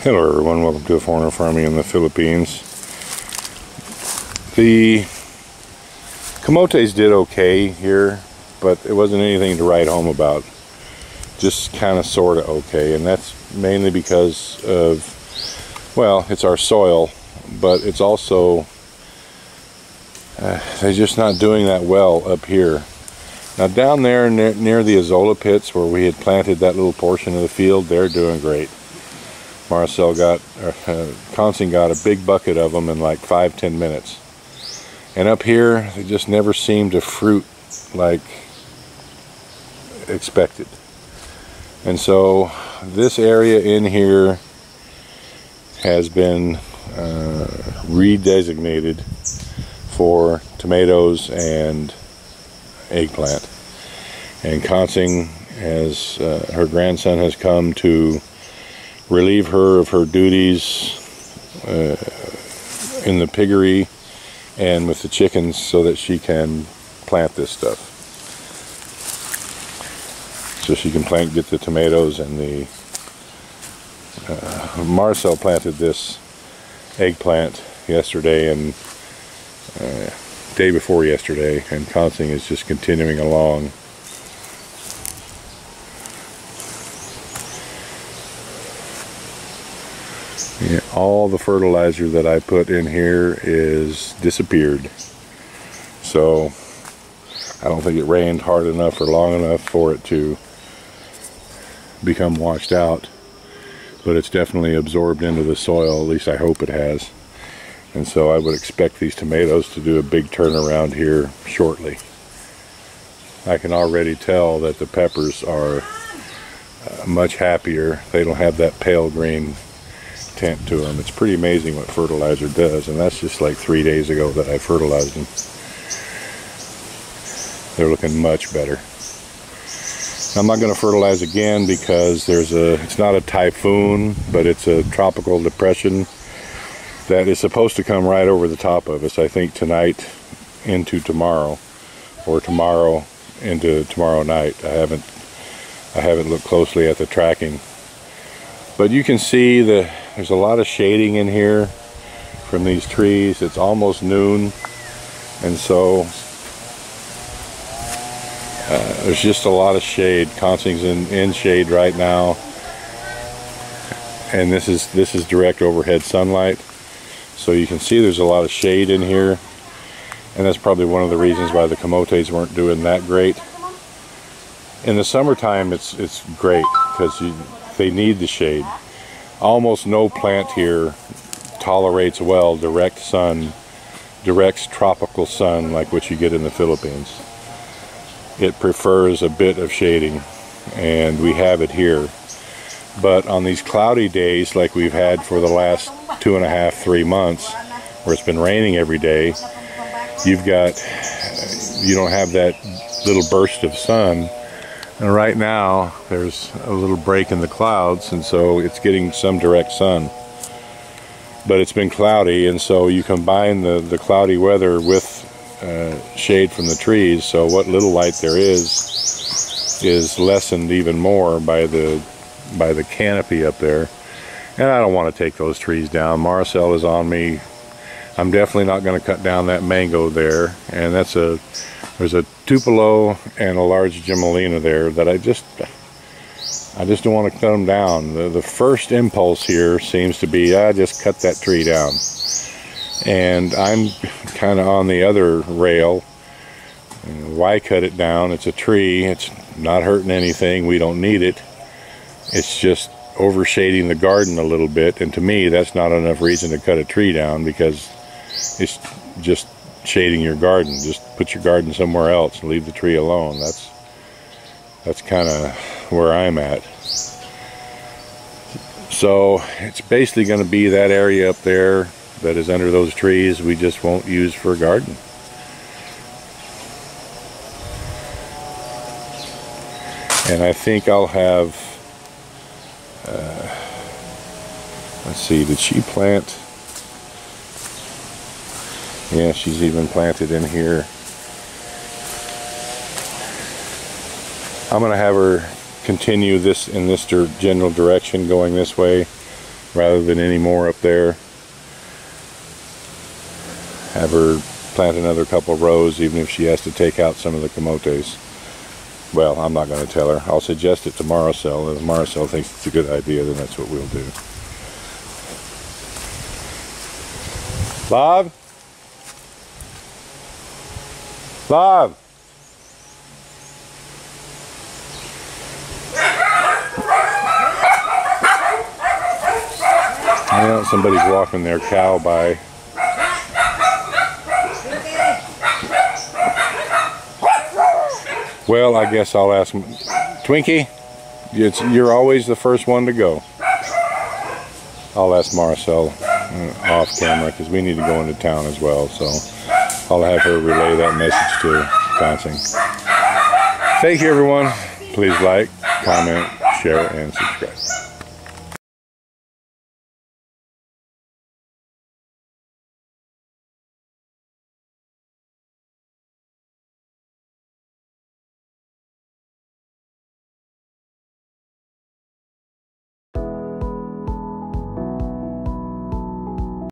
Hello everyone, welcome to Foreigner Farming in the Philippines. The camotes did okay here, but it wasn't anything to write home about. Just kind of sort of okay, and that's mainly because of, well, it's our soil, but it's also they're just not doing that well up here. Now down there near the Azolla pits where we had planted that little portion of the field, they're doing great. Marcel Consing got a big bucket of them in like 5-10 minutes. And up here, they just never seem to fruit like expected. And so this area in here has been redesignated for tomatoes and eggplant. And Consing has, her grandson has come to relieve her of her duties in the piggery and with the chickens so that she can plant this stuff. So she can get the tomatoes and the Marcel planted this eggplant yesterday and day before yesterday, and Consing is just continuing along. Yeah, all the fertilizer that I put in here is disappeared. So I don't think it rained hard enough or long enough for it to become washed out, but it's definitely absorbed into the soil, at least I hope it has. And so I would expect these tomatoes to do a big turnaround here shortly. I can already tell that the peppers are much happier. They don't have that pale green tint to them. It's pretty amazing what fertilizer does, and that's just like 3 days ago that I fertilized them. They're looking much better. I'm not going to fertilize again because it's not a typhoon, but it's a tropical depression that is supposed to come right over the top of us, I think tonight into tomorrow, or tomorrow into tomorrow night. I haven't looked closely at the tracking, but you can see there's a lot of shading in here from these trees. It's almost noon, and so there's just a lot of shade. Consing's in shade right now, and this is direct overhead sunlight. So you can see there's a lot of shade in here, and that's probably one of the reasons why the camotes weren't doing that great. In the summertime, it's great because they need the shade. Almost no plant here tolerates well direct tropical sun like what you get in the Philippines. It prefers a bit of shading, and we have it here. But on these cloudy days like we've had for the last 2.5-3 months, where it's been raining every day, you don't have that little burst of sun. And right now there's a little break in the clouds, and so it's getting some direct sun, but it's been cloudy, and so you combine the cloudy weather with shade from the trees, so what little light there is lessened even more by the canopy up there. And I don't want to take those trees down. Marcel is on me. I'm definitely not going to cut down that mango there, and there's a Tupelo and a large Gemmelina there that I just don't want to cut them down. The first impulse here seems to be, just cut that tree down. And I'm kind of on the other rail. Why cut it down? It's a tree. It's not hurting anything. We don't need it. It's just overshading the garden a little bit, and to me that's not enough reason to cut a tree down, because it's just shading your garden. Just put your garden somewhere else and leave the tree alone. That's kind of where I'm at. So it's basically going to be that area up there that is under those trees we just won't use for a garden. And I think I'll have let's see, did she plant? Yeah, she's even planted in here. I'm going to have her continue this in this general direction, going this way, rather than any more up there. Have her plant another couple rows, even if she has to take out some of the camotes. Well, I'm not going to tell her. I'll suggest it to Maricel, and if Maricel thinks it's a good idea, then that's what we'll do. Love? Love? Well, somebody's walking their cow by. Well, I guess I'll ask Twinkie. You're always the first one to go. I'll ask Maricel off camera because we need to go into town as well. So I'll have her relay that message to Consing. Thank you, everyone. Please like, comment, share, and subscribe.